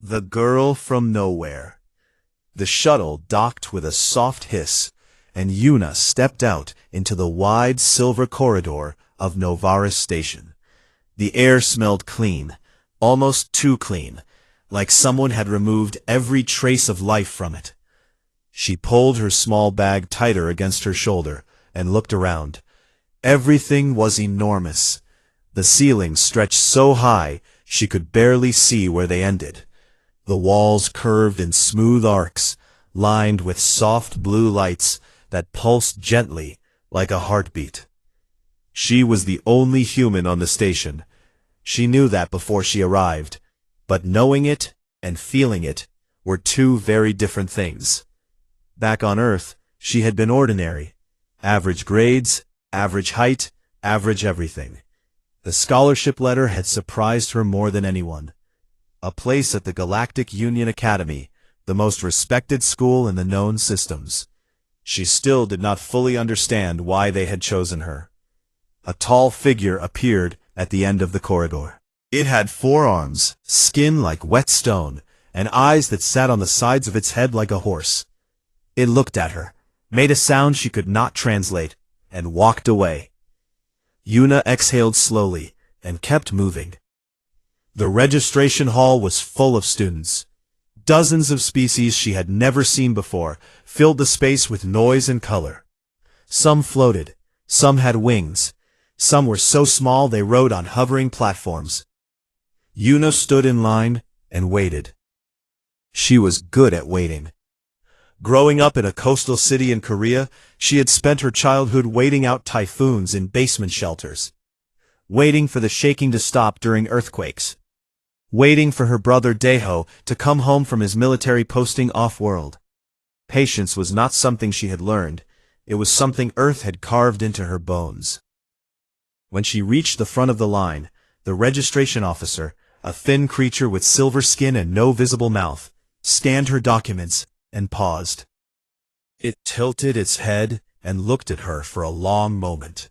The girl from nowhere. The shuttle docked with a soft hiss, and Yuna stepped out into the wide silver corridor of Novaris Station. The air smelled clean, almost too clean, like someone had removed every trace of life from it. She pulled her small bag tighter against her shoulder and looked around. Everything was enormous. The ceilings stretched so high she could barely see where they ended. The walls curved in smooth arcs, lined with soft blue lights that pulsed gently like a heartbeat. She was the only human on the station. She knew that before she arrived, but knowing it and feeling it were two very different things. Back on Earth, she had been ordinary. Average grades, average height, average everything. The scholarship letter had surprised her more than anyone. A place at the Galactic Union Academy, the most respected school in the known systems. She still did not fully understand why they had chosen her. A tall figure appeared at the end of the corridor. It had 4 arms, skin like wet stone, and eyes that sat on the sides of its head like a horse. It looked at her, made a sound she could not translate, and walked away. Yuna exhaled slowly and kept moving. The registration hall was full of students. Dozens of species she had never seen before filled the space with noise and color. Some floated, some had wings, some were so small they rode on hovering platforms. Yuna stood in line and waited. She was good at waiting. Growing up in a coastal city in Korea, she had spent her childhood waiting out typhoons in basement shelters. Waiting for the shaking to stop during earthquakes. Waiting for her brother Daeho to come home from his military posting off-world. Patience was not something she had learned. It was something Earth had carved into her bones. When she reached the front of the line, the registration officer, a thin creature with silver skin and no visible mouth, scanned her documents and paused. It tilted its head and looked at her for a long moment.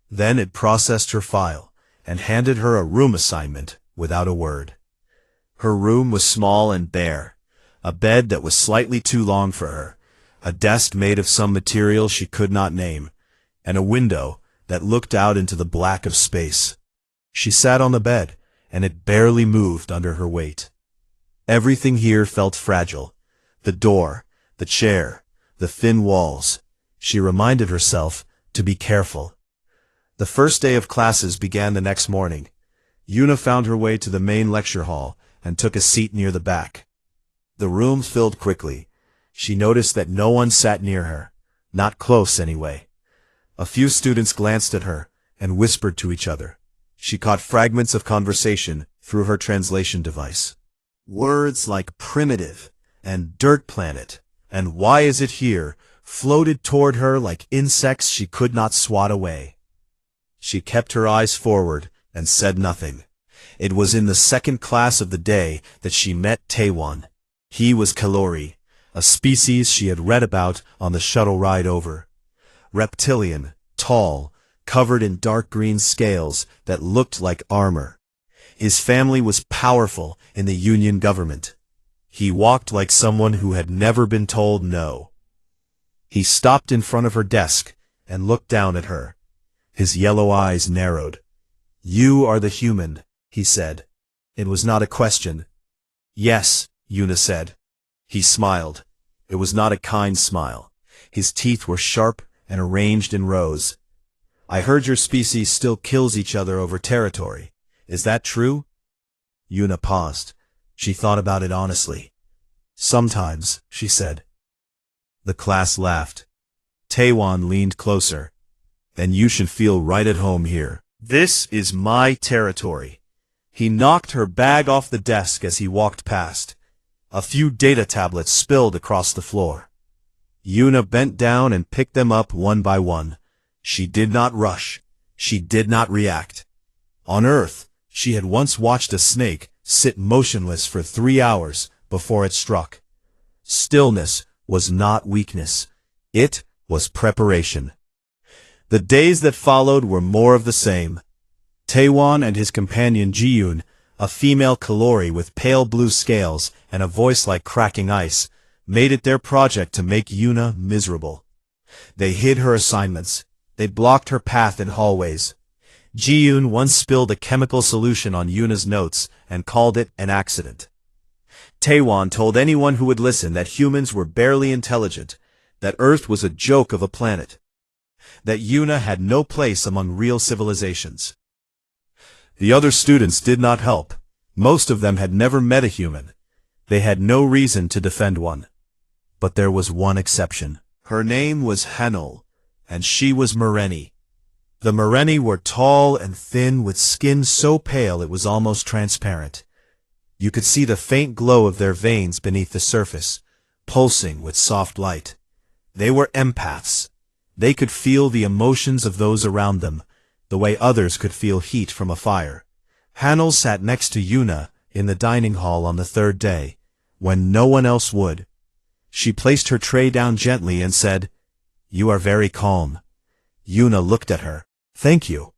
Then it processed her file and handed her a room assignment without a word. Her room was small and bare, a bed that was slightly too long for her, a desk made of some material she could not name, and a window that looked out into the black of space. She sat on the bed, and it barely moved under her weight. Everything here felt fragile. The door, the chair, the thin walls. She reminded herself to be careful. The first day of classes began the next morning. Yuna found her way to the main lecture hall and took a seat near the back. The room filled quickly. She noticed that no one sat near her, not close anyway. A few students glanced at her and whispered to each other. She caught fragments of conversation through her translation device. Words like primitive and dirt planet and why is it here floated toward her like insects she could not swat away. She kept her eyes forward and said nothing. It was in the second class of the day that she met Taewon. He was Kalori, a species she had read about on the shuttle ride over. Reptilian, tall, covered in dark green scales that looked like armor. His family was powerful in the Union government. He walked like someone who had never been told no. He stopped in front of her desk and looked down at her. His yellow eyes narrowed. "You are the human," he said. It was not a question. "Yes," Yuna said. He smiled. It was not a kind smile. His teeth were sharp and arranged in rows. "I heard your species still kills each other over territory. Is that true?" Yuna paused. She thought about it honestly. "Sometimes," she said. The class laughed. Taewon leaned closer. "Then you should feel right at home here. This is my territory." He knocked her bag off the desk as he walked past. A few data tablets spilled across the floor. Yuna bent down and picked them up one by one. She did not rush. She did not react. On Earth, she had once watched a snake sit motionless for 3 hours before it struck. Stillness was not weakness. It was preparation. The days that followed were more of the same. Taewon and his companion Ji-yoon a female Kalori with pale blue scales and a voice like cracking ice, made it their project to make Yuna miserable. They hid her assignments. They blocked her path in hallways. Ji-yoon once spilled a chemical solution on Yuna's notes and called it an accident. Taewon told anyone who would listen that humans were barely intelligent, that Earth was a joke of a planet, that Yuna had no place among real civilizations. The other students did not help. Most of them had never met a human. They had no reason to defend one. But there was one exception. Her name was Hanul, and she was Mereni. The Mereni were tall and thin with skin so pale it was almost transparent. You could see the faint glow of their veins beneath the surface, pulsing with soft light. They were empaths. They could feel the emotions of those around them, the way others could feel heat from a fire. Hanul sat next to Yuna in the dining hall on the third day, when no one else would. She placed her tray down gently and said, "You are very calm." Yuna looked at her. "Thank you."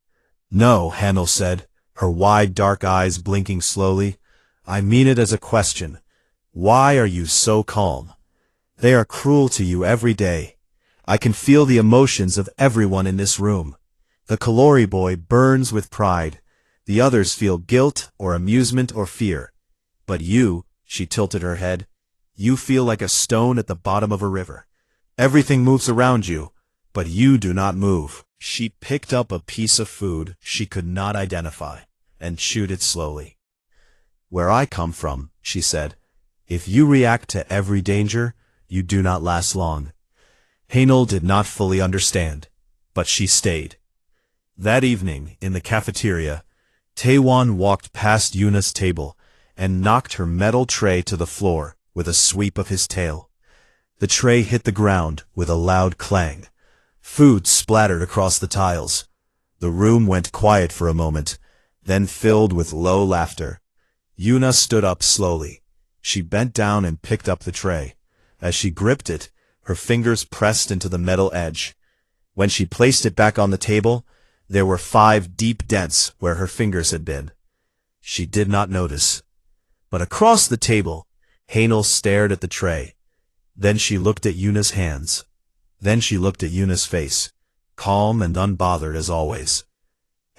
"No," Hanul said, her wide dark eyes blinking slowly. "I mean it as a question. Why are you so calm? They are cruel to you every day. I can feel the emotions of everyone in this room. The Kalori boy burns with pride. The others feel guilt or amusement or fear. But you," she tilted her head, "you feel like a stone at the bottom of a river. Everything moves around you, but you do not move." She picked up a piece of food she could not identify and chewed it slowly. "Where I come from," she said, "if you react to every danger, you do not last long." Hanul did not fully understand, but she stayed. That evening, in the cafeteria, Taewon walked past Yuna's table and knocked her metal tray to the floor with a sweep of his tail. The tray hit the ground with a loud clang. Food splattered across the tiles. The room went quiet for a moment, then filled with low laughter. Yuna stood up slowly. She bent down and picked up the tray. As she gripped it, her fingers pressed into the metal edge. When she placed it back on the table, there were 5 deep dents where her fingers had been. She did not notice. But across the table, Hanul stared at the tray. Then she looked at Yuna's hands. Then she looked at Yuna's face, calm and unbothered as always.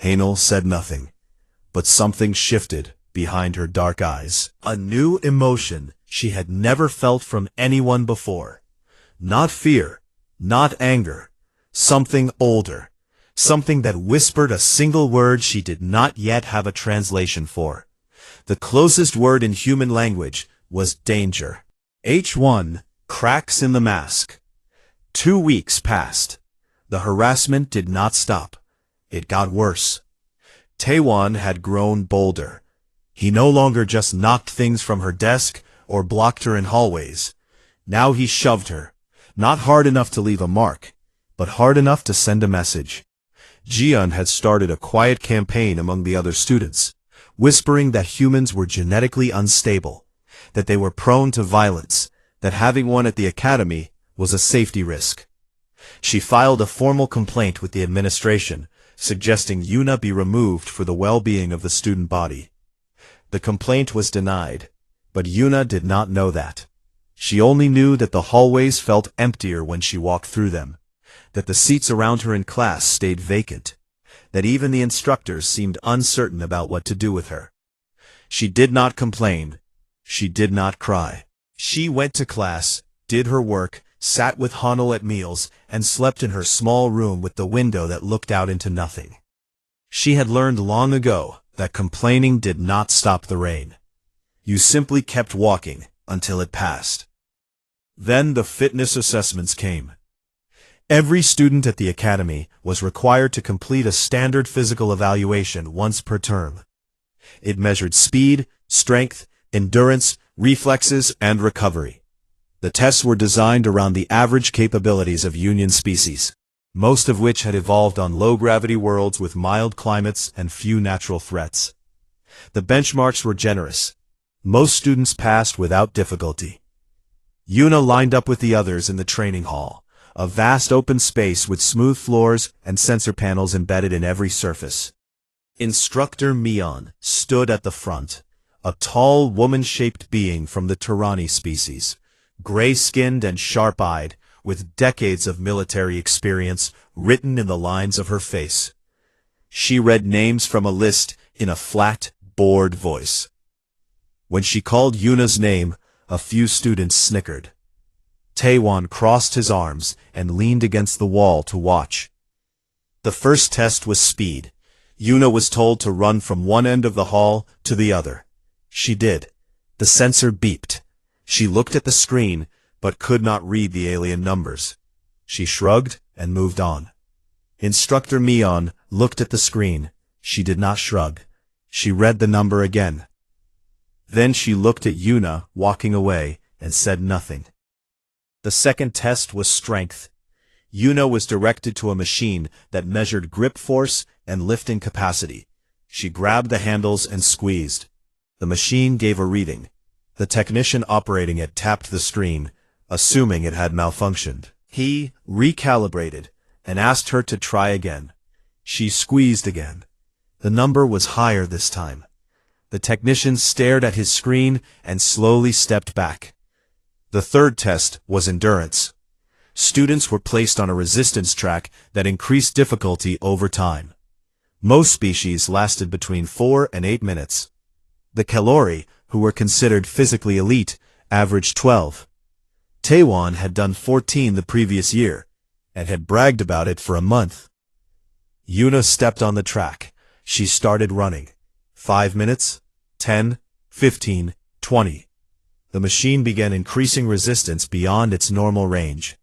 Hanul said nothing, but something shifted behind her dark eyes. A new emotion she had never felt from anyone before. Not fear, not anger, something older, something that whispered a single word she did not yet have a translation for. The closest word in human language was danger. H1, cracks in the mask. 2 weeks passed. The harassment did not stop. It got worse. Taewon had grown bolder. He no longer just knocked things from her desk or blocked her in hallways. Now he shoved her, not hard enough to leave a mark, but hard enough to send a message. Jiyeon had started a quiet campaign among the other students, whispering that humans were genetically unstable, that they were prone to violence, that having one at the academy was a safety risk. She filed a formal complaint with the administration, suggesting Yuna be removed for the well-being of the student body. The complaint was denied, but Yuna did not know that. She only knew that the hallways felt emptier when she walked through them, that the seats around her in class stayed vacant, that even the instructors seemed uncertain about what to do with her. She did not complain. She did not cry. She went to class, did her work, sat with Hanul at meals, and slept in her small room with the window that looked out into nothing. She had learned long ago that complaining did not stop the rain. You simply kept walking until it passed. Then the fitness assessments came. Every student at the academy was required to complete a standard physical evaluation once per term. It measured speed, strength, endurance, reflexes, and recovery. The tests were designed around the average capabilities of Union species, most of which had evolved on low-gravity worlds with mild climates and few natural threats. The benchmarks were generous. Most students passed without difficulty. Yuna lined up with the others in the training hall, a vast open space with smooth floors and sensor panels embedded in every surface. Instructor Mion stood at the front, a tall woman-shaped being from the Tyranni species, gray-skinned and sharp-eyed, with decades of military experience written in the lines of her face. She read names from a list in a flat, bored voice. When she called Yuna's name, a few students snickered. Taewon crossed his arms and leaned against the wall to watch. The first test was speed. Yuna was told to run from one end of the hall to the other. She did. The sensor beeped. She looked at the screen, but could not read the alien numbers. She shrugged and moved on. Instructor Mion looked at the screen. She did not shrug. She read the number again. Then she looked at Yuna walking away and said nothing. The second test was strength. Yuna was directed to a machine that measured grip force and lifting capacity. She grabbed the handles and squeezed. The machine gave a reading. The technician operating it tapped the screen, assuming it had malfunctioned. He recalibrated and asked her to try again. She squeezed again. The number was higher this time. The technician stared at his screen and slowly stepped back. The third test was endurance. Students were placed on a resistance track that increased difficulty over time. Most species lasted between 4 and 8 minutes. The Kalori, who were considered physically elite, averaged 12. Taewon had done 14 the previous year, and had bragged about it for a month. Yuna stepped on the track. She started running. 5 minutes, 10, 15, 20. The machine began increasing resistance beyond its normal range.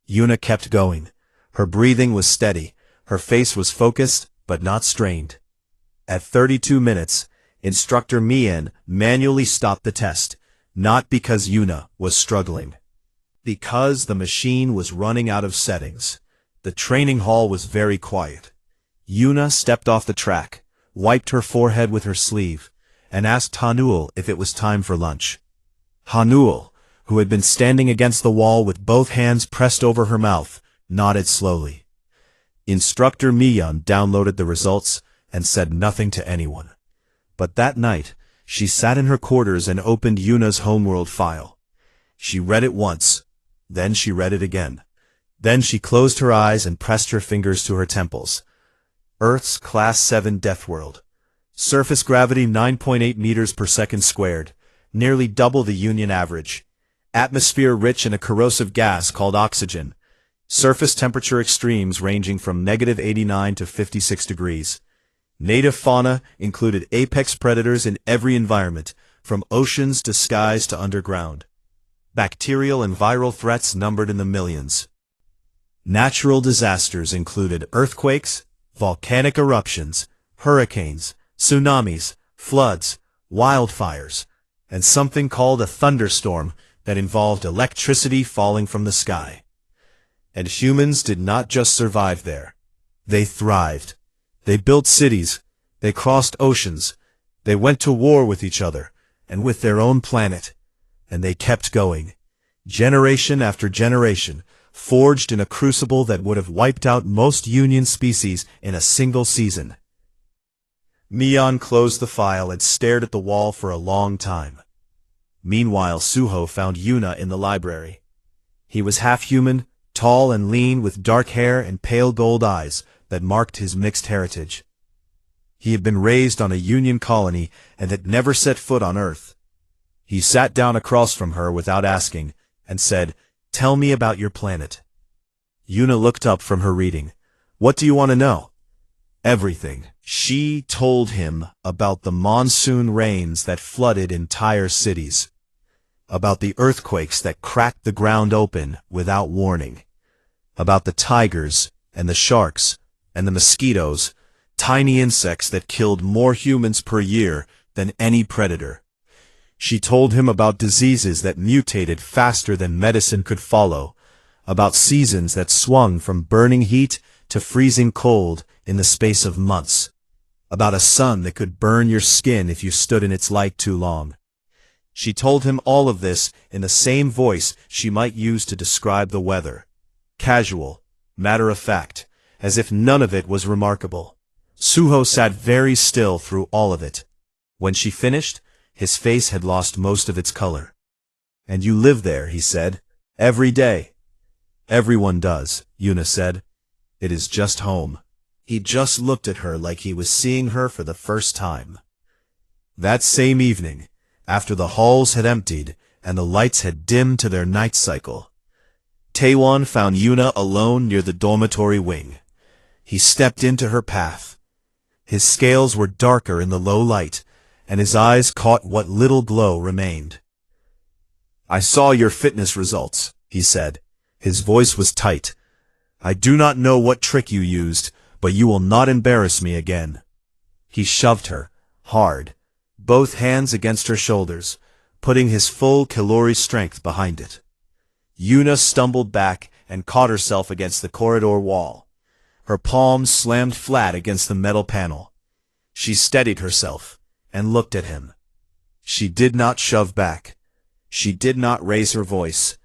Yuna kept going. Her breathing was steady. Her face was focused, but not strained. At 32 minutes, Instructor Mien manually stopped the test, not because Yuna was struggling. Because the machine was running out of settings. The training hall was very quiet. Yuna stepped off the track, wiped her forehead with her sleeve, and asked Hanuel if it was time for lunch. Hanuel, who had been standing against the wall with both hands pressed over her mouth, nodded slowly. Instructor Miyeon downloaded the results and said nothing to anyone. But that night, she sat in her quarters and opened Yuna's homeworld file. She read it once, then she read it again. Then she closed her eyes and pressed her fingers to her temples. Earth's Class 7 Deathworld. Surface gravity 9.8 meters per second squared, nearly double the Union average. Atmosphere rich in a corrosive gas called oxygen. Surface temperature extremes ranging from -89 to 56 degrees. Native fauna included apex predators in every environment, from oceans to skies to underground. Bacterial and viral threats numbered in the millions. Natural disasters included earthquakes, volcanic eruptions, hurricanes, tsunamis, floods, wildfires, and something called a thunderstorm that involved electricity falling from the sky. And humans did not just survive there. They thrived. They built cities. They crossed oceans. They went to war with each other and with their own planet. And they kept going. Generation after generation, forged in a crucible that would have wiped out most Union species in a single season. Mion closed the file and stared at the wall for a long time. Meanwhile, Suho found Yuna in the library. He was half-human, tall and lean with dark hair and pale gold eyes that marked his mixed heritage. He had been raised on a Union colony and had never set foot on Earth. He sat down across from her without asking and said, "Tell me about your planet." Yuna looked up from her reading. "What do you want to know?" "Everything." She told him about the monsoon rains that flooded entire cities, about the earthquakes that cracked the ground open without warning, about the tigers and the sharks and the mosquitoes, tiny insects that killed more humans per year than any predator. She told him about diseases that mutated faster than medicine could follow, about seasons that swung from burning heat to freezing cold in the space of months, about a sun that could burn your skin if you stood in its light too long. She told him all of this in the same voice she might use to describe the weather. Casual, matter-of-fact, as if none of it was remarkable. Suho sat very still through all of it. When she finished, his face had lost most of its color. "And you live there," he said. "Every day." "Everyone does," Yuna said. "It is just home." He just looked at her like he was seeing her for the first time. That same evening, after the halls had emptied and the lights had dimmed to their night cycle, Taewon found Yuna alone near the dormitory wing. He stepped into her path. His scales were darker in the low light, and his eyes caught what little glow remained. "I saw your fitness results," he said. His voice was tight. "I do not know what trick you used, but you will not embarrass me again." He shoved her, hard, both hands against her shoulders, putting his full caloric strength behind it. Yuna stumbled back and caught herself against the corridor wall. Her palms slammed flat against the metal panel. She steadied herself and looked at him. She did not shove back. She did not raise her voice.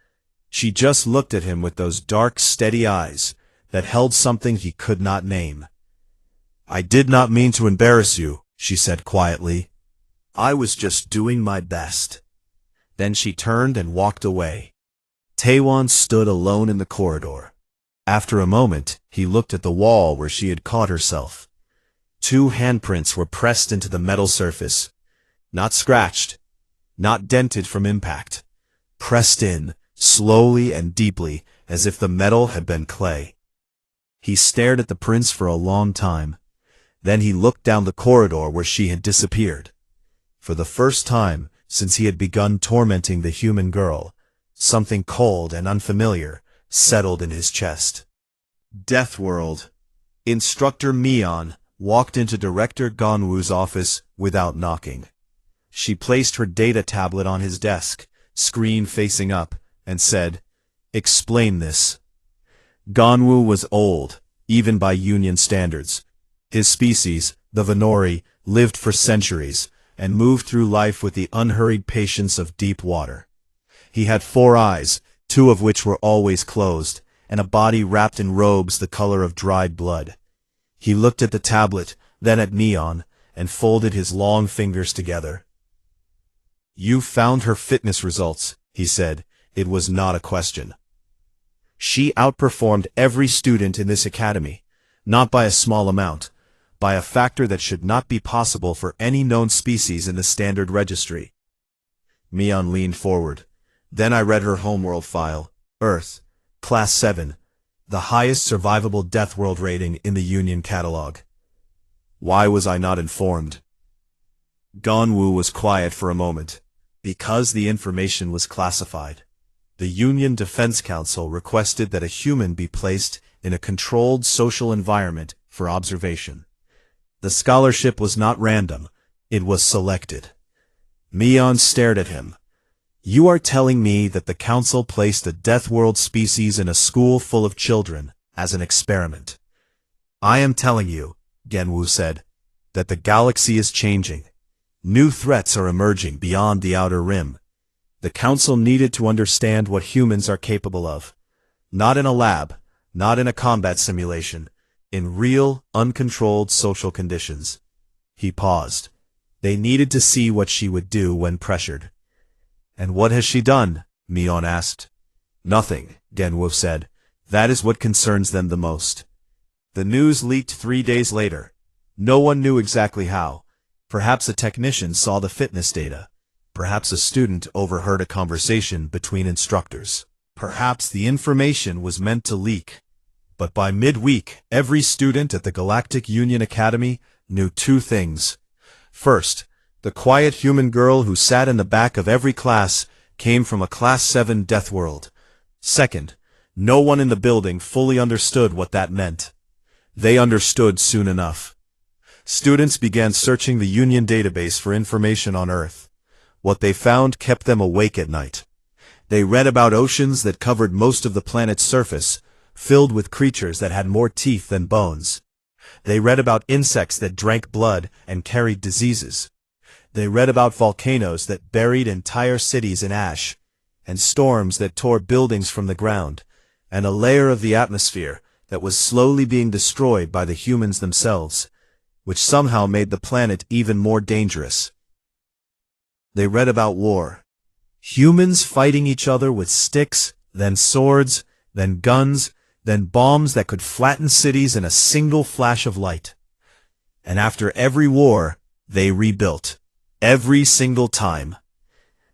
She just looked at him with those dark, steady eyes that held something he could not name. "I did not mean to embarrass you," she said quietly. "I was just doing my best." Then she turned and walked away. Taewon stood alone in the corridor. After a moment, he looked at the wall where she had caught herself. 2 handprints were pressed into the metal surface. Not scratched, not dented from impact. Pressed in, slowly and deeply, as if the metal had been clay. He stared at the prints for a long time. Then he looked down the corridor where she had disappeared. For the first time since he had begun tormenting the human girl, something cold and unfamiliar settled in his chest. Deathworld. Instructor Mion walked into Director Ganwoo's office without knocking. She placed her data tablet on his desk, screen facing up, and said, "Explain this." Ganwoo was old, even by Union standards. His species, the Venori, lived for centuries, and moved through life with the unhurried patience of deep water. He had 4 eyes, 2 of which were always closed, and a body wrapped in robes the color of dried blood. He looked at the tablet, then at Neon, and folded his long fingers together. "You found her fitness results," he said. It was not a question. "She outperformed every student in this academy, not by a small amount, by a factor that should not be possible for any known species in the standard registry." Mion leaned forward. "Then I read her homeworld file, Earth, Class 7, the highest survivable Deathworld rating in the Union catalog. Why was I not informed?" Ganwoo was quiet for a moment. Because the information was classified. The Union Defense Council requested that a human be placed in a controlled social environment for observation. The scholarship was not random, it was selected. Mion stared at him. "You are telling me that the Council placed a Deathworld species in a school full of children as an experiment?" "I am telling you," Ganwoo said, "that the galaxy is changing. New threats are emerging beyond the outer rim. The Council needed to understand what humans are capable of. Not in a lab, not in a combat simulation, in real, uncontrolled social conditions." He paused. They needed to see what she would do when pressured. "And what has she done?" Mion asked. "Nothing," Ganwoo said. "That is what concerns them the most." The news leaked 3 days later. No one knew exactly how. Perhaps a technician saw the fitness data. Perhaps a student overheard a conversation between instructors. Perhaps the information was meant to leak. But by midweek, every student at the Galactic Union Academy knew 2 things. First, the quiet human girl who sat in the back of every class came from a Class 7 Deathworld. Second, no one in the building fully understood what that meant. They understood soon enough. Students began searching the Union database for information on Earth. What they found kept them awake at night. They read about oceans that covered most of the planet's surface, filled with creatures that had more teeth than bones. They read about insects that drank blood and carried diseases. They read about volcanoes that buried entire cities in ash, and storms that tore buildings from the ground, and a layer of the atmosphere that was slowly being destroyed by the humans themselves. which somehow made the planet even more dangerous. They read about war. Humans fighting each other with sticks, then swords, then guns, then bombs that could flatten cities in a single flash of light. And after every war, they rebuilt. Every single time.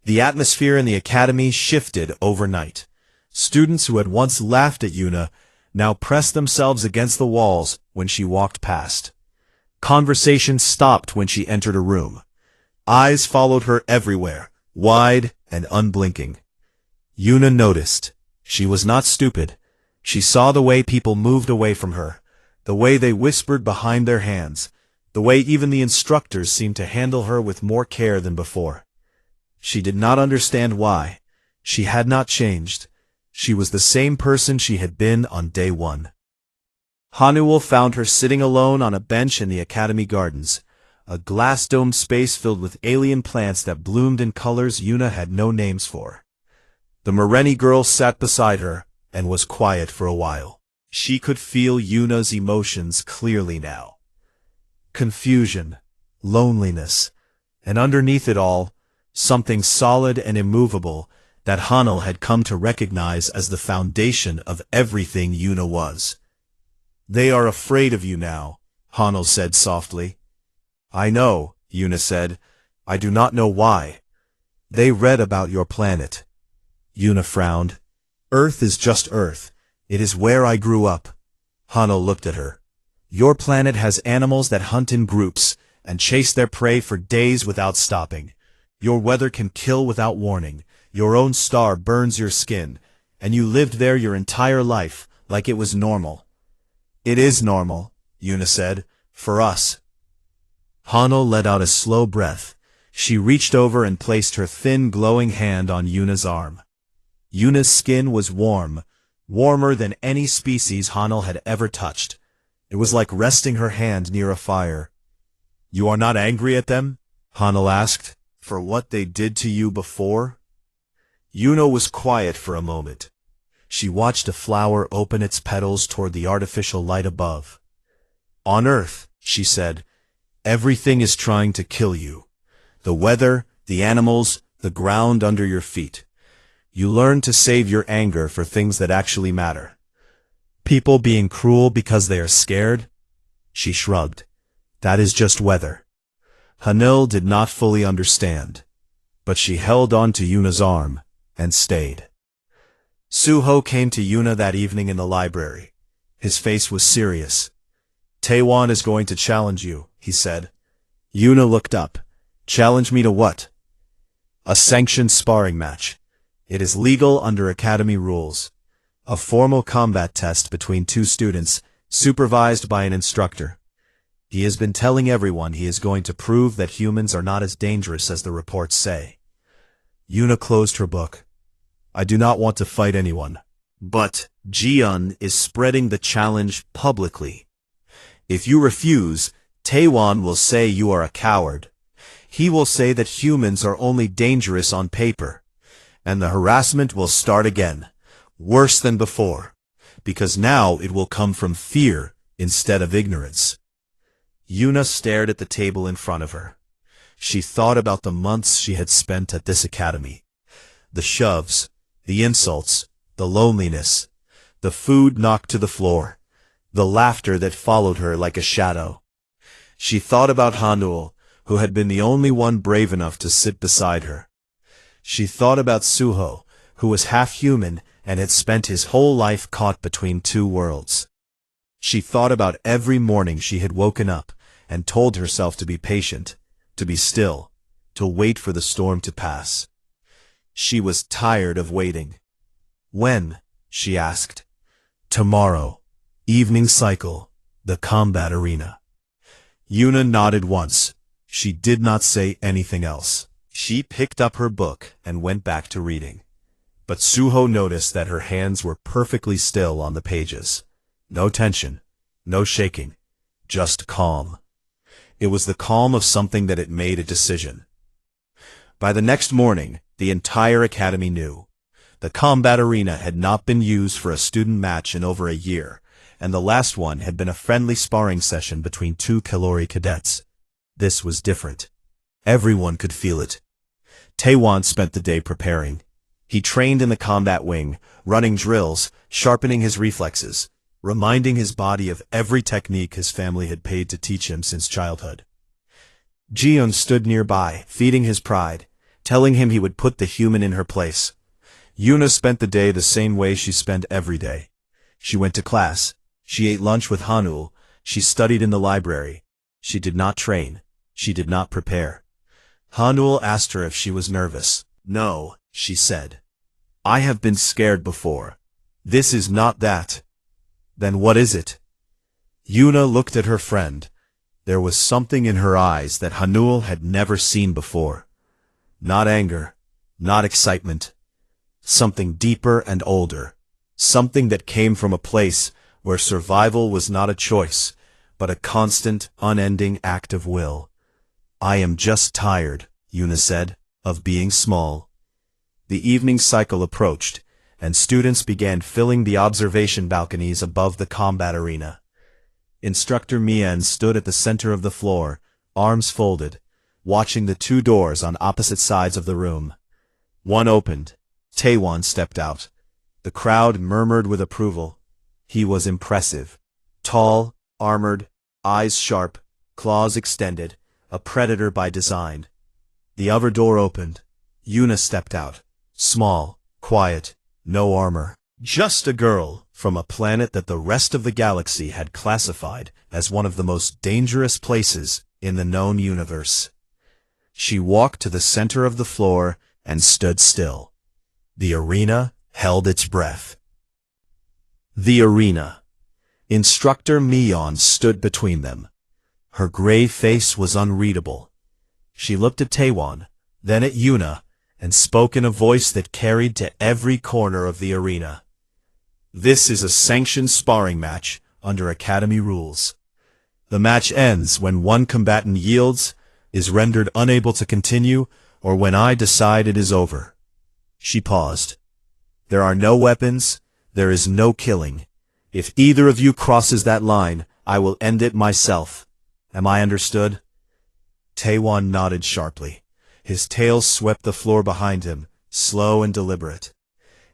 The atmosphere in the academy shifted overnight. Students who had once laughed at Yuna now pressed themselves against the walls when she walked past. Conversation stopped when she entered a room. Eyes followed her everywhere, wide and unblinking. Yuna noticed. She was not stupid. She saw the way people moved away from her, the way they whispered behind their hands, the way even the instructors seemed to handle her with more care than before. She did not understand why. She had not changed. She was the same person she had been on day one. Hanuel found her sitting alone on a bench in the academy gardens, a glass-domed space filled with alien plants that bloomed in colors Yuna had no names for. The Moreni girl sat beside her and was quiet for a while. She could feel Yuna's emotions clearly now. Confusion, loneliness, and underneath it all, something solid and immovable that Hanuel had come to recognize as the foundation of everything Yuna was. "They are afraid of you now," Hanuel said softly. "I know," Yuna said. "I do not know why." "They read about your planet." Yuna frowned. "Earth is just Earth. It is where I grew up." Hanuel looked at her. "Your planet has animals that hunt in groups and chase their prey for days without stopping. Your weather can kill without warning. Your own star burns your skin, and you lived there your entire life, like it was normal." "It is normal," Yuna said, "for us." Hanuel let out a slow breath. She reached over and placed her thin, glowing hand on Yuna's arm. Yuna's skin was warm, warmer than any species Hanuel had ever touched. It was like resting her hand near a fire. "You are not angry at them?" Hanuel asked. "For what they did to you before?" Yuna was quiet for a moment. She watched a flower open its petals toward the artificial light above. "On Earth," she said, "everything is trying to kill you. The weather, the animals, the ground under your feet. You learn to save your anger for things that actually matter. People being cruel because they are scared?" She shrugged. "That is just weather." Hanuel did not fully understand, but she held on to Yuna's arm and stayed. Suho came to Yuna that evening in the library. His face was serious. "Taewon is going to challenge you," he said. Yuna looked up. "Challenge me to what?" "A sanctioned sparring match. It is legal under academy rules. A formal combat test between two students, supervised by an instructor. He has been telling everyone he is going to prove that humans are not as dangerous as the reports say." Yuna closed her book. "I do not want to fight anyone. But Jiun is spreading the challenge publicly. If you refuse, Taewon will say you are a coward. He will say that humans are only dangerous on paper. And the harassment will start again, worse than before, because now it will come from fear instead of ignorance." Yuna stared at the table in front of her. She thought about the months she had spent at this academy. The shoves, the insults, the loneliness, the food knocked to the floor, the laughter that followed her like a shadow. She thought about Hanuel, who had been the only one brave enough to sit beside her. She thought about Suho, who was half human and had spent his whole life caught between two worlds. She thought about every morning she had woken up and told herself to be patient, to be still, to wait for the storm to pass. She was tired of waiting. "When?" she asked. "Tomorrow. Evening cycle. The combat arena." Yuna nodded once. She did not say anything else. She picked up her book and went back to reading. But Suho noticed that her hands were perfectly still on the pages. No tension, no shaking, just calm. It was the calm of something that had made a decision. By the next morning, the entire academy knew. The combat arena had not been used for a student match in over a year, and the last one had been a friendly sparring session between two Kalori cadets. This was different. Everyone could feel it. Taewon spent the day preparing. He trained in the combat wing, running drills, sharpening his reflexes, reminding his body of every technique his family had paid to teach him since childhood. Jiun stood nearby, feeding his pride, telling him he would put the human in her place. Yuna spent the day the same way she spent every day. She went to class. She ate lunch with Hanul. She studied in the library. She did not train. She did not prepare. Hanul asked her if she was nervous. "No," she said. "I have been scared before. This is not that." "Then what is it?" Yuna looked at her friend. There was something in her eyes that Hanul had never seen before. Not anger, not excitement. Something deeper and older. Something that came from a place where survival was not a choice, but a constant, unending act of will. "I am just tired," Yuna said, "of being small." The evening cycle approached, and students began filling the observation balconies above the combat arena. Instructor Mien stood at the center of the floor, arms folded, watching the two doors on opposite sides of the room. One opened. Taewon stepped out. The crowd murmured with approval. He was impressive. Tall, armored, eyes sharp, claws extended, a predator by design. The other door opened. Yuna stepped out. Small, quiet, no armor. Just a girl from a planet that the rest of the galaxy had classified as one of the most dangerous places in the known universe. She walked to the center of the floor and stood still. The arena held its breath. The arena. Instructor Mion stood between them. Her gray face was unreadable. She looked at Taewon, then at Yuna, and spoke in a voice that carried to every corner of the arena. "This is a sanctioned sparring match under Academy rules. The match ends when one combatant yields, is rendered unable to continue, or when I decide it is over." She paused. "There are no weapons. There is no killing. If either of you crosses that line, I will end it myself. Am I understood?" Taewon nodded sharply. His tail swept the floor behind him, slow and deliberate.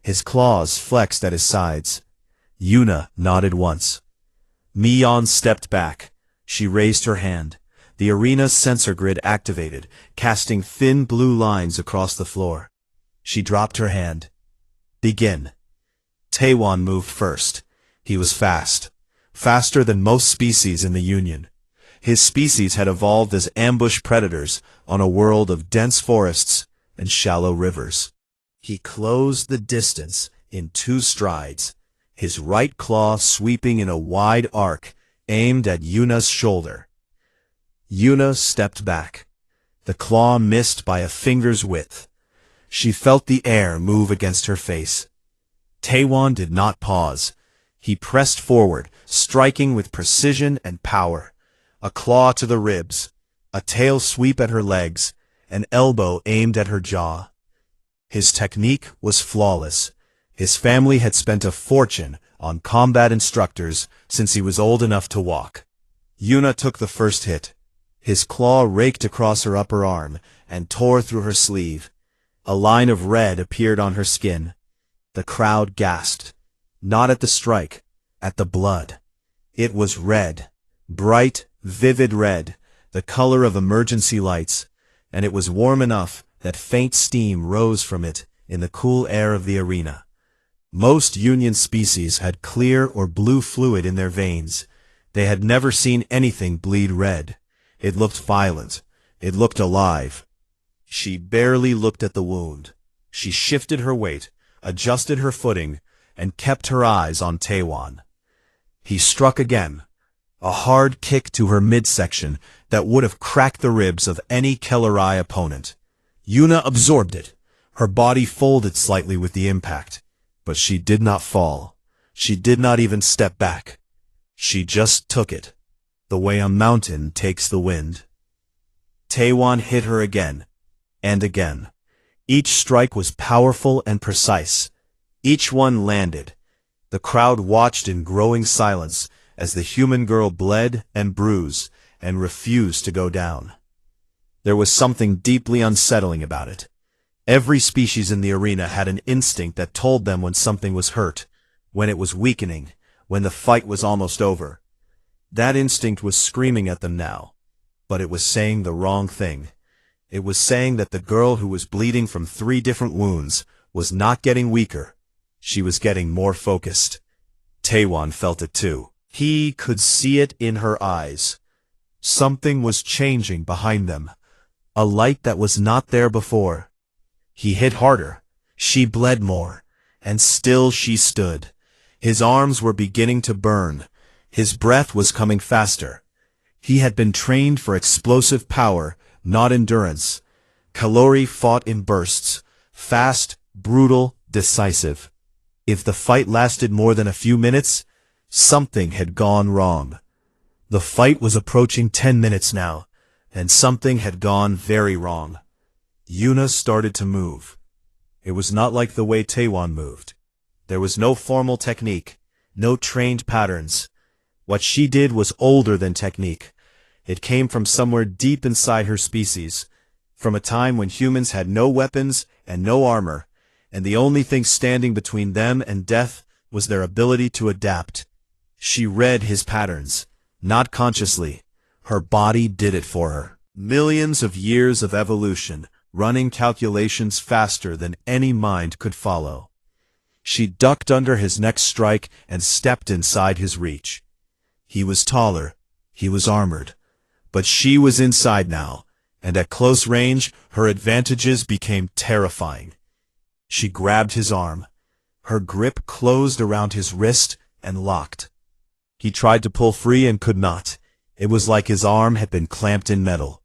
His claws flexed at his sides. Yuna nodded once. Mion stepped back. She raised her hand. The arena's sensor grid activated, casting thin blue lines across the floor. She dropped her hand. "Begin." Taewon moved first. He was fast. Faster than most species in the Union. His species had evolved as ambush predators on a world of dense forests and shallow rivers. He closed the distance in 2 strides, his right claw sweeping in a wide arc aimed at Yuna's shoulder. Yuna stepped back. The claw missed by a finger's width. She felt the air move against her face. Taewon did not pause. He pressed forward, striking with precision and power. A claw to the ribs, a tail sweep at her legs, an elbow aimed at her jaw. His technique was flawless. His family had spent a fortune on combat instructors since he was old enough to walk. Yuna took the first hit. His claw raked across her upper arm and tore through her sleeve. A line of red appeared on her skin. The crowd gasped. Not at the strike, at the blood. It was red. Bright, vivid red, the color of emergency lights, and it was warm enough that faint steam rose from it in the cool air of the arena. Most Union species had clear or blue fluid in their veins. They had never seen anything bleed red. It looked violent. It looked alive. She barely looked at the wound. She shifted her weight, adjusted her footing, and kept her eyes on Taewon. He struck again. A hard kick to her midsection that would have cracked the ribs of any Kellerai opponent. Yuna absorbed it. Her body folded slightly with the impact. But she did not fall. She did not even step back. She just took it, the way a mountain takes the wind. Taewon hit her again, and again. Each strike was powerful and precise. Each one landed. The crowd watched in growing silence as the human girl bled and bruised and refused to go down. There was something deeply unsettling about it. Every species in the arena had an instinct that told them when something was hurt, when it was weakening, when the fight was almost over. That instinct was screaming at them now, but it was saying the wrong thing. It was saying that the girl who was bleeding from 3 different wounds was not getting weaker. She was getting more focused. Taewon felt it too. He could see it in her eyes. Something was changing behind them. A light that was not there before. He hit harder. She bled more. And still she stood. His arms were beginning to burn. His breath was coming faster. He had been trained for explosive power, not endurance. Kalori fought in bursts. Fast, brutal, decisive. If the fight lasted more than a few minutes, something had gone wrong. The fight was approaching 10 minutes now, and something had gone very wrong. Yuna started to move. It was not like the way Taewon moved. There was no formal technique, no trained patterns. What she did was older than technique. It came from somewhere deep inside her species, from a time when humans had no weapons and no armor, and the only thing standing between them and death was their ability to adapt. She read his patterns, not consciously. Her body did it for her. Millions of years of evolution, running calculations faster than any mind could follow. She ducked under his next strike and stepped inside his reach. He was taller, he was armored, but she was inside now, and at close range, her advantages became terrifying. She grabbed his arm. Her grip closed around his wrist and locked. He tried to pull free and could not. It was like his arm had been clamped in metal.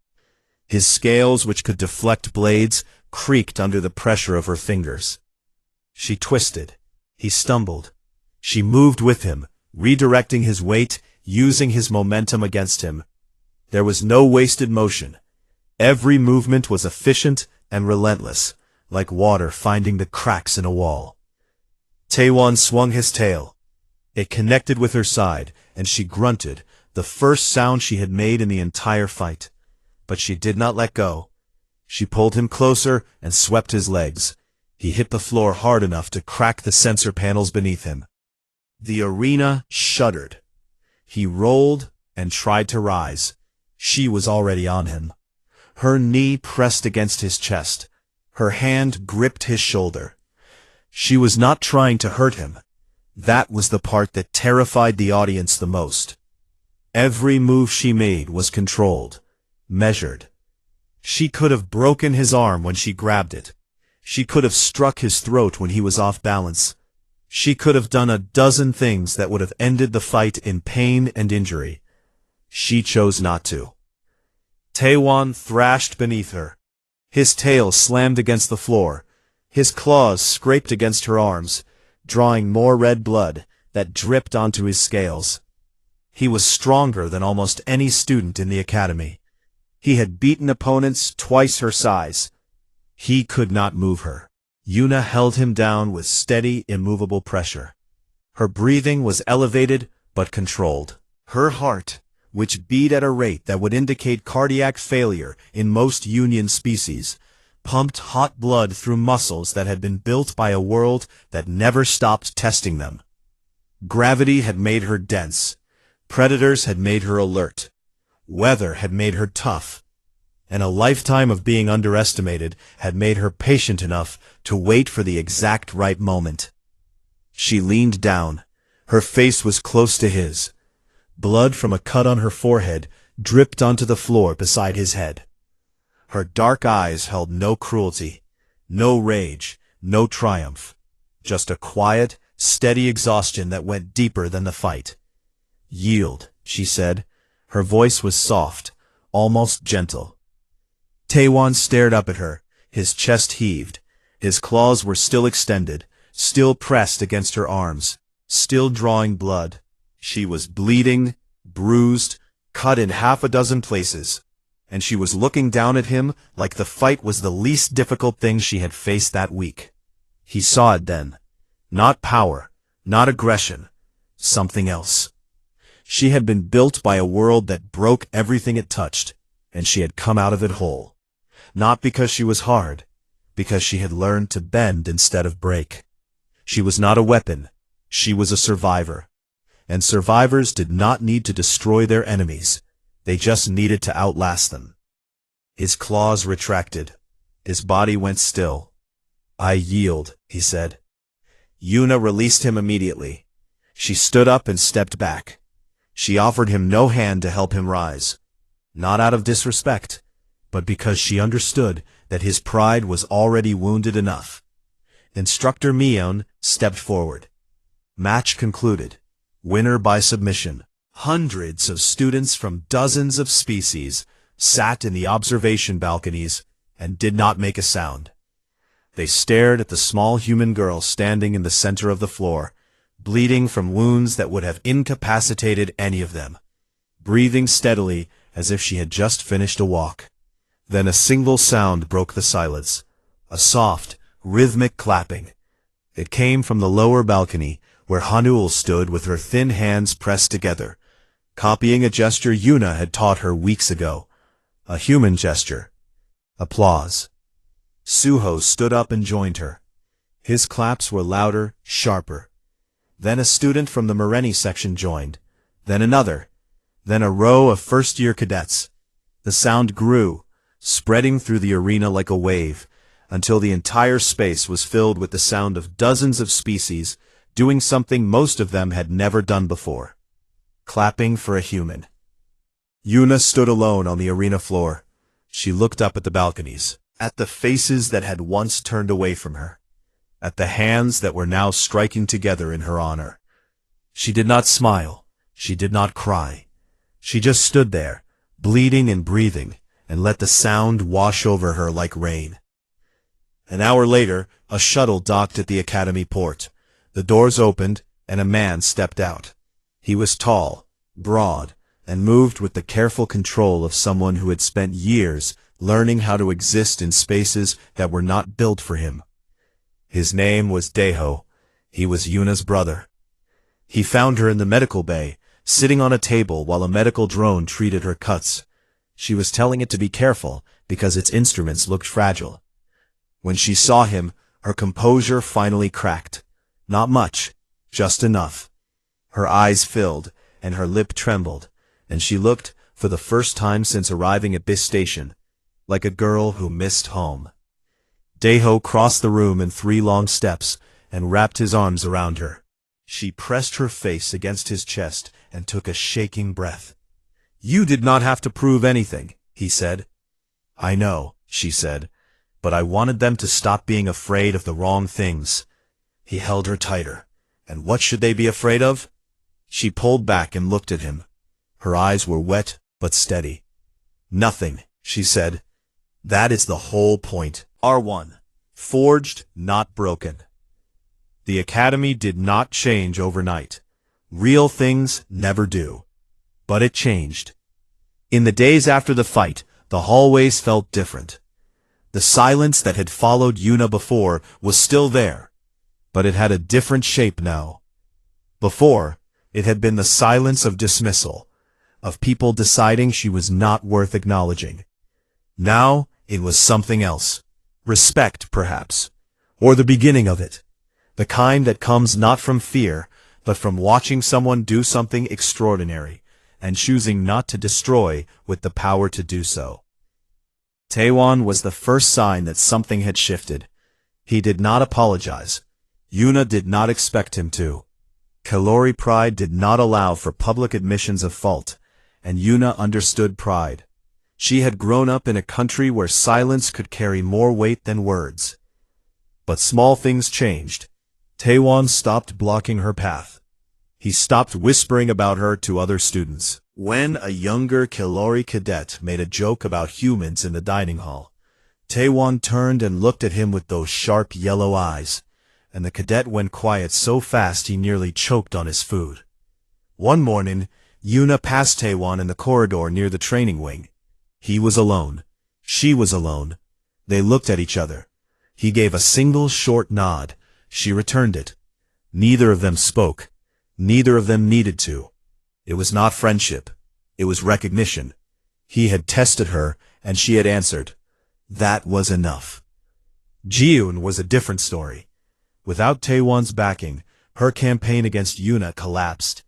His scales, which could deflect blades, creaked under the pressure of her fingers. She twisted. He stumbled. She moved with him, redirecting his weight, using his momentum against him. There was no wasted motion. Every movement was efficient and relentless, like water finding the cracks in a wall. Taewon swung his tail. It connected with her side, and she grunted, the first sound she had made in the entire fight. But she did not let go. She pulled him closer and swept his legs. He hit the floor hard enough to crack the sensor panels beneath him. The arena shuddered. He rolled and tried to rise. She was already on him. Her knee pressed against his chest. Her hand gripped his shoulder. She was not trying to hurt him. That was the part that terrified the audience the most. Every move she made was controlled, measured. She could have broken his arm when she grabbed it. She could have struck his throat when he was off balance. She could have done a dozen things that would have ended the fight in pain and injury. She chose not to. Taewon thrashed beneath her. His tail slammed against the floor. His claws scraped against her arms, drawing more red blood that dripped onto his scales. He was stronger than almost any student in the academy. He had beaten opponents twice her size. He could not move her. Yuna held him down with steady, immovable pressure. Her breathing was elevated but controlled. Her heart, which beat at a rate that would indicate cardiac failure in most Union species, pumped hot blood through muscles that had been built by a world that never stopped testing them. Gravity had made her dense. Predators had made her alert. Weather had made her tough. And a lifetime of being underestimated had made her patient enough to wait for the exact right moment. She leaned down. Her face was close to his. Blood from a cut on her forehead dripped onto the floor beside his head. Her dark eyes held no cruelty, no rage, no triumph. Just a quiet, steady exhaustion that went deeper than the fight. "Yield," she said. Her voice was soft, almost gentle. Taewon stared up at her, his chest heaved. His claws were still extended, still pressed against her arms, still drawing blood. She was bleeding, bruised, cut in half a dozen places, and she was looking down at him like the fight was the least difficult thing she had faced that week. He saw it then. Not power, Not aggression. Something else. She had been built by a world that broke everything it touched, and she had come out of it whole. Not because she was hard, because she had learned to bend instead of break. She was not a weapon. She was a survivor. And survivors did not need to destroy their enemies. They just needed to outlast them. His claws retracted. His body went still. "I yield," he said. Yuna released him immediately. She stood up and stepped back. She offered him no hand to help him rise. Not out of disrespect, but because she understood that his pride was already wounded enough. Instructor Mion stepped forward. Match concluded. Winner by submission. Hundreds of students from dozens of species sat in the observation balconies and did not make a sound. They stared at the small human girl standing in the center of the floor, bleeding from wounds that would have incapacitated any of them, breathing steadily as if she had just finished a walk. Then a single sound broke the silence, a soft, rhythmic clapping. It came from the lower balcony, where Hanul stood with her thin hands pressed together, copying a gesture Yuna had taught her weeks ago. A human gesture. Applause. Suho stood up and joined her. His claps were louder, sharper. Then a student from the Moreni section joined. Then another. Then a row of first-year cadets. The sound grew, spreading through the arena like a wave, until the entire space was filled with the sound of dozens of species doing something most of them had never done before. Clapping for a human. Yuna stood alone on the arena floor. She looked up at the balconies, at the faces that had once turned away from her, at the hands that were now striking together in her honor. She did not smile. She did not cry. She just stood there, bleeding and breathing, and let the sound wash over her like rain. An hour later, a shuttle docked at the academy port. The doors opened, and a man stepped out. He was tall, broad, and moved with the careful control of someone who had spent years learning how to exist in spaces that were not built for him. His name was Deho. He was Yuna's brother. He found her in the medical bay, sitting on a table while a medical drone treated her cuts. She was telling it to be careful because its instruments looked fragile. When she saw him, her composure finally cracked. Not much, just enough. Her eyes filled, and her lip trembled, and she looked, for the first time since arriving at this station, like a girl who missed home. Deho crossed the room in 3 long steps and wrapped his arms around her. She pressed her face against his chest and took a shaking breath. "You did not have to prove anything," he said. "I know," she said, "but I wanted them to stop being afraid of the wrong things." He held her tighter. And what should they be afraid of? She pulled back and looked at him. Her eyes were wet but steady. "Nothing," she said. "That is the whole point. R1. Forged, not broken." The academy did not change overnight. Real things never do. But it changed. In the days after the fight, the hallways felt different. The silence that had followed Yuna before was still there, but it had a different shape now. Before, it had been the silence of dismissal, of people deciding she was not worth acknowledging. Now, it was something else. Respect, perhaps. Or the beginning of it. The kind that comes not from fear, but from watching someone do something extraordinary, and choosing not to destroy with the power to do so. Taewon was the first sign that something had shifted. He did not apologize. Yuna did not expect him to. Kalori pride did not allow for public admissions of fault, and Yuna understood pride. She had grown up in a country where silence could carry more weight than words. But small things changed. Taewon stopped blocking her path. He stopped whispering about her to other students. When a younger Kalori cadet made a joke about humans in the dining hall, Taewon turned and looked at him with those sharp yellow eyes, and the cadet went quiet so fast he nearly choked on his food. One morning, Yuna passed Taewon in the corridor near the training wing. He was alone. She was alone. They looked at each other. He gave a single short nod. She returned it. Neither of them spoke. Neither of them needed to. It was not friendship. It was recognition. He had tested her, and she had answered. That was enough. Jiun was a different story. Without Taewon's backing, her campaign against Yuna collapsed.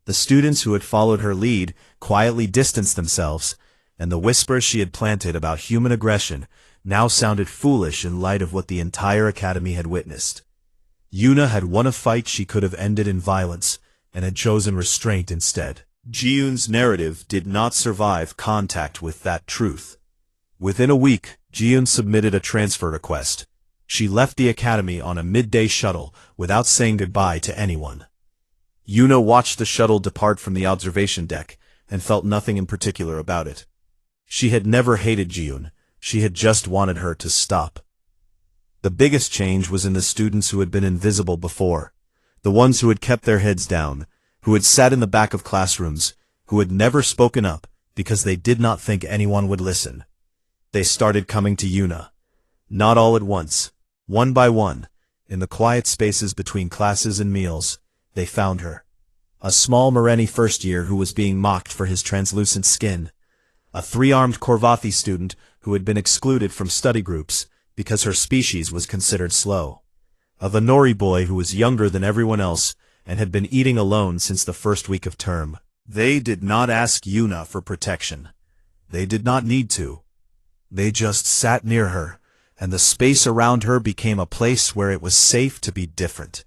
The students who had followed her lead quietly distanced themselves, and the whispers she had planted about human aggression now sounded foolish in light of what the entire academy had witnessed. Yuna had won a fight she could have ended in violence, and had chosen restraint instead. Jiun's narrative did not survive contact with that truth. Within a week, Jiun submitted a transfer request. She left the academy on a midday shuttle without saying goodbye to anyone. Yuna watched the shuttle depart from the observation deck and felt nothing in particular about it. She had never hated Jiun. She had just wanted her to stop. The biggest change was in the students who had been invisible before, the ones who had kept their heads down, who had sat in the back of classrooms, who had never spoken up because they did not think anyone would listen. They started coming to Yuna. Not all at once. One by one, in the quiet spaces between classes and meals, they found her. A small Moreni first year who was being mocked for his translucent skin. A three-armed Korvathi student who had been excluded from study groups because her species was considered slow. A Venori boy who was younger than everyone else and had been eating alone since the first week of term. They did not ask Yuna for protection. They did not need to. They just sat near her, and the space around her became a place where it was safe to be different.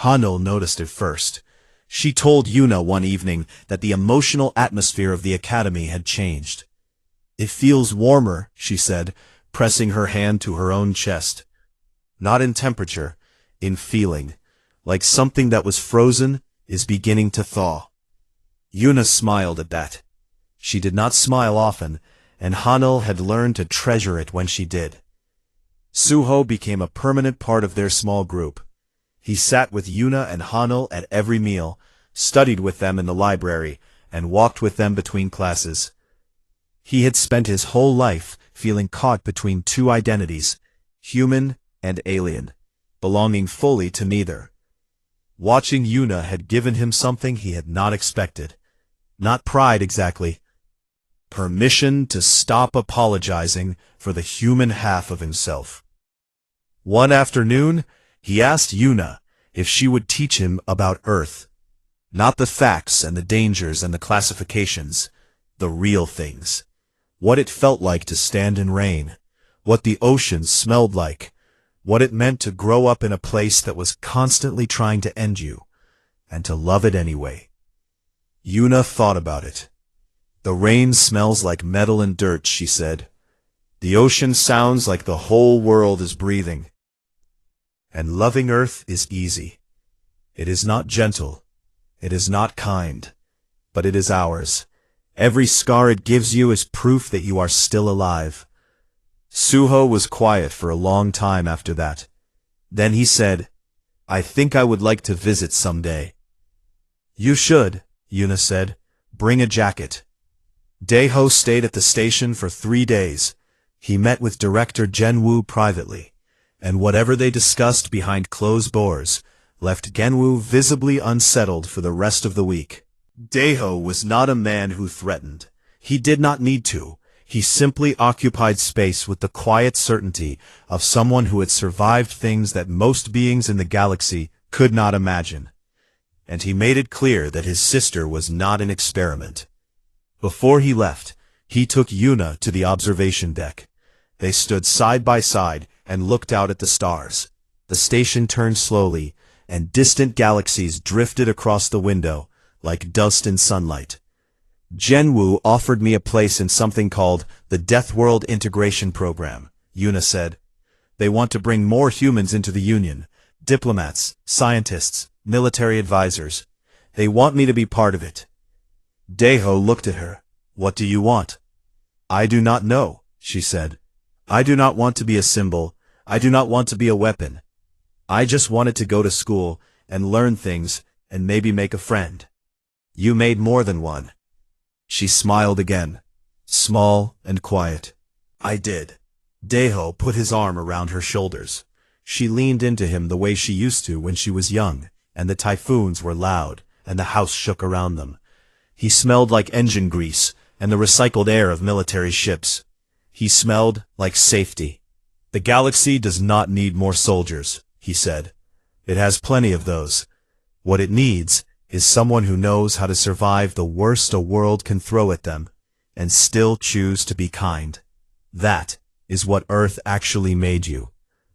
Hanul noticed it first. She told Yuna one evening that the emotional atmosphere of the academy had changed. It feels warmer, she said, pressing her hand to her own chest. Not in temperature, in feeling, like something that was frozen is beginning to thaw. Yuna smiled at that. She did not smile often, and Hanul had learned to treasure it when she did. Suho became a permanent part of their small group. He sat with Yuna and Hanul at every meal, studied with them in the library, and walked with them between classes. He had spent his whole life feeling caught between two identities, human and alien, belonging fully to neither. Watching Yuna had given him something he had not expected. Not pride exactly. Permission to stop apologizing for the human half of himself. One afternoon, he asked Yuna if she would teach him about Earth. Not the facts and the dangers and the classifications, the real things. What it felt like to stand in rain, what the ocean smelled like, what it meant to grow up in a place that was constantly trying to end you, and to love it anyway. Yuna thought about it. The rain smells like metal and dirt, she said. The ocean sounds like the whole world is breathing. And loving Earth is easy. It is not gentle. It is not kind. But it is ours. Every scar it gives you is proof that you are still alive. Suho was quiet for a long time after that. Then he said, I think I would like to visit someday. You should, Yuna said. Bring a jacket. Daeho stayed at the station for 3 days. He met with Director Genwoo privately, and whatever they discussed behind closed doors left Genwoo visibly unsettled for the rest of the week. Daeho was not a man who threatened. He did not need to. He simply occupied space with the quiet certainty of someone who had survived things that most beings in the galaxy could not imagine. And he made it clear that his sister was not an experiment. Before he left, he took Yuna to the observation deck. They stood side by side and looked out at the stars. The station turned slowly, and distant galaxies drifted across the window like dust in sunlight. Genwoo offered me a place in something called the Deathworld Integration Program, Yuna said. They want to bring more humans into the Union, diplomats, scientists, military advisors. They want me to be part of it. Daeho looked at her. What do you want? I do not know, she said. I do not want to be a symbol. I do not want to be a weapon. I just wanted to go to school and learn things and maybe make a friend. You made more than one. She smiled again, small and quiet. I did. Daeho put his arm around her shoulders. She leaned into him the way she used to when she was young, and the typhoons were loud, and the house shook around them. He smelled like engine grease and the recycled air of military ships. He smelled like safety. "The galaxy does not need more soldiers," he said. "It has plenty of those. What it needs is someone who knows how to survive the worst a world can throw at them, and still choose to be kind. That is what Earth actually made you.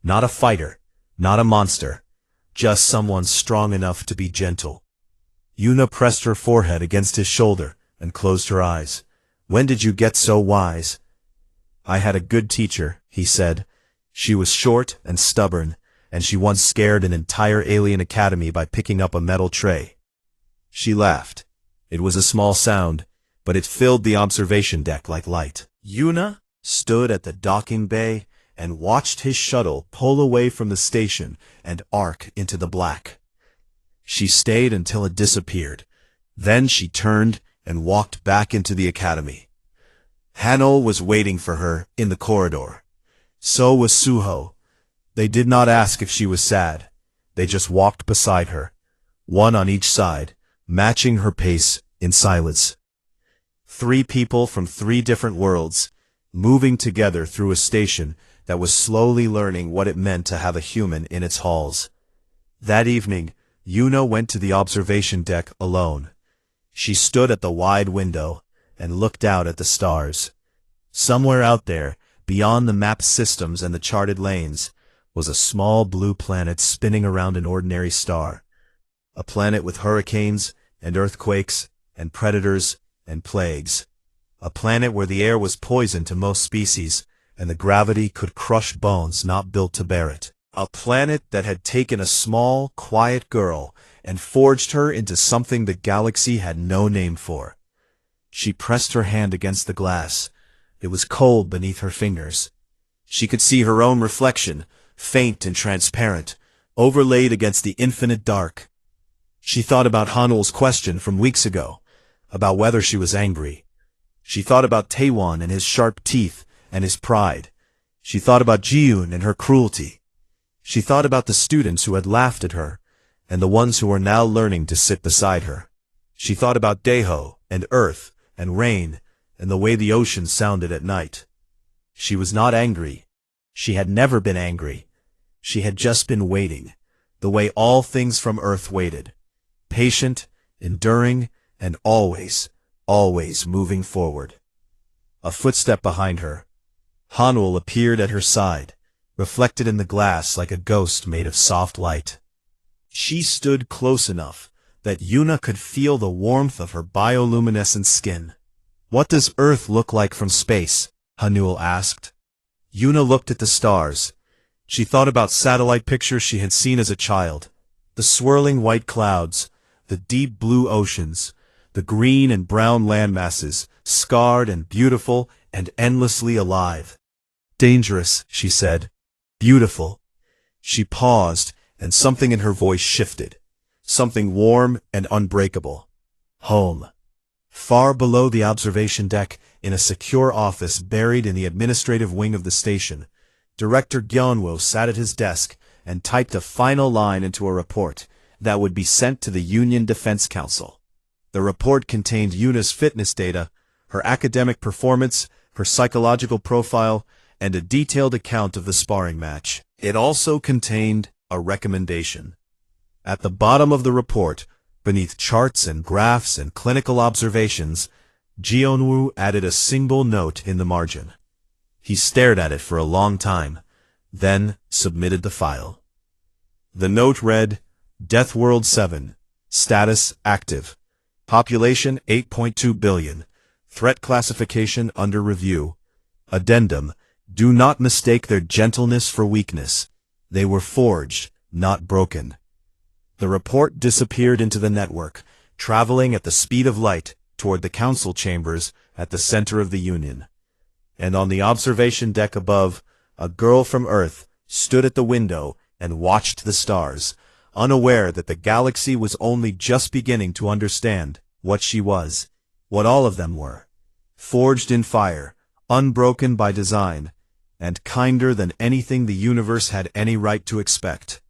Not a fighter, not a monster, just someone strong enough to be gentle." Yuna pressed her forehead against his shoulder and closed her eyes. "When did you get so wise?" "I had a good teacher," he said. "She was short and stubborn, and she once scared an entire alien academy by picking up a metal tray." She laughed. It was a small sound, but it filled the observation deck like light. Yuna stood at the docking bay and watched his shuttle pull away from the station and arc into the black. She stayed until it disappeared. Then she turned and walked back into the academy. Hanol was waiting for her in the corridor. So was Suho. They did not ask if she was sad. They just walked beside her, one on each side, matching her pace in silence. 3 people from 3 different worlds, moving together through a station that was slowly learning what it meant to have a human in its halls. That evening, Yuna went to the observation deck alone. She stood at the wide window and looked out at the stars. Somewhere out there, beyond the map systems and the charted lanes, was a small blue planet spinning around an ordinary star. A planet with hurricanes and earthquakes and predators and plagues. A planet where the air was poison to most species, and the gravity could crush bones not built to bear it. A planet that had taken a small, quiet girl and forged her into something the galaxy had no name for. She pressed her hand against the glass. It was cold beneath her fingers. She could see her own reflection, faint and transparent, overlaid against the infinite dark. She thought about Hanul's question from weeks ago, about whether she was angry. She thought about Taewon and his sharp teeth and his pride. She thought about Jiyoon and her cruelty. She thought about the students who had laughed at her, and the ones who were now learning to sit beside her. She thought about Daeho, and Earth, and rain, and the way the ocean sounded at night. She was not angry. She had never been angry. She had just been waiting, the way all things from Earth waited. Patient, enduring, and always, always moving forward. A footstep behind her. Hanul appeared at her side, reflected in the glass like a ghost made of soft light. She stood close enough that Yuna could feel the warmth of her bioluminescent skin. "What does Earth look like from space?" Hanul asked. Yuna looked at the stars. She thought about satellite pictures she had seen as a child. The swirling white clouds, the deep blue oceans, the green and brown landmasses, scarred and beautiful and endlessly alive. "Dangerous," she said. "Beautiful." She paused, and something in her voice shifted. Something warm and unbreakable. Home. Far below the observation deck, in a secure office buried in the administrative wing of the station, Director Gyeonwoo sat at his desk and typed a final line into a report that would be sent to the Union Defense Council. The report contained Yuna's fitness data, her academic performance, her psychological profile, and a detailed account of the sparring match. It also contained a recommendation. At the bottom of the report, beneath charts and graphs and clinical observations, Gyeonwoo added a single note in the margin. He stared at it for a long time, then submitted the file. The note read, Deathworld 7, status active, population 8.2 billion, threat classification under review. Addendum, do not mistake their gentleness for weakness. They were forged, not broken. The report disappeared into the network, traveling at the speed of light toward the council chambers at the center of the Union. And on the observation deck above, a girl from Earth stood at the window and watched the stars, unaware that the galaxy was only just beginning to understand what she was, what all of them were. Forged in fire, unbroken by design, and kinder than anything the universe had any right to expect.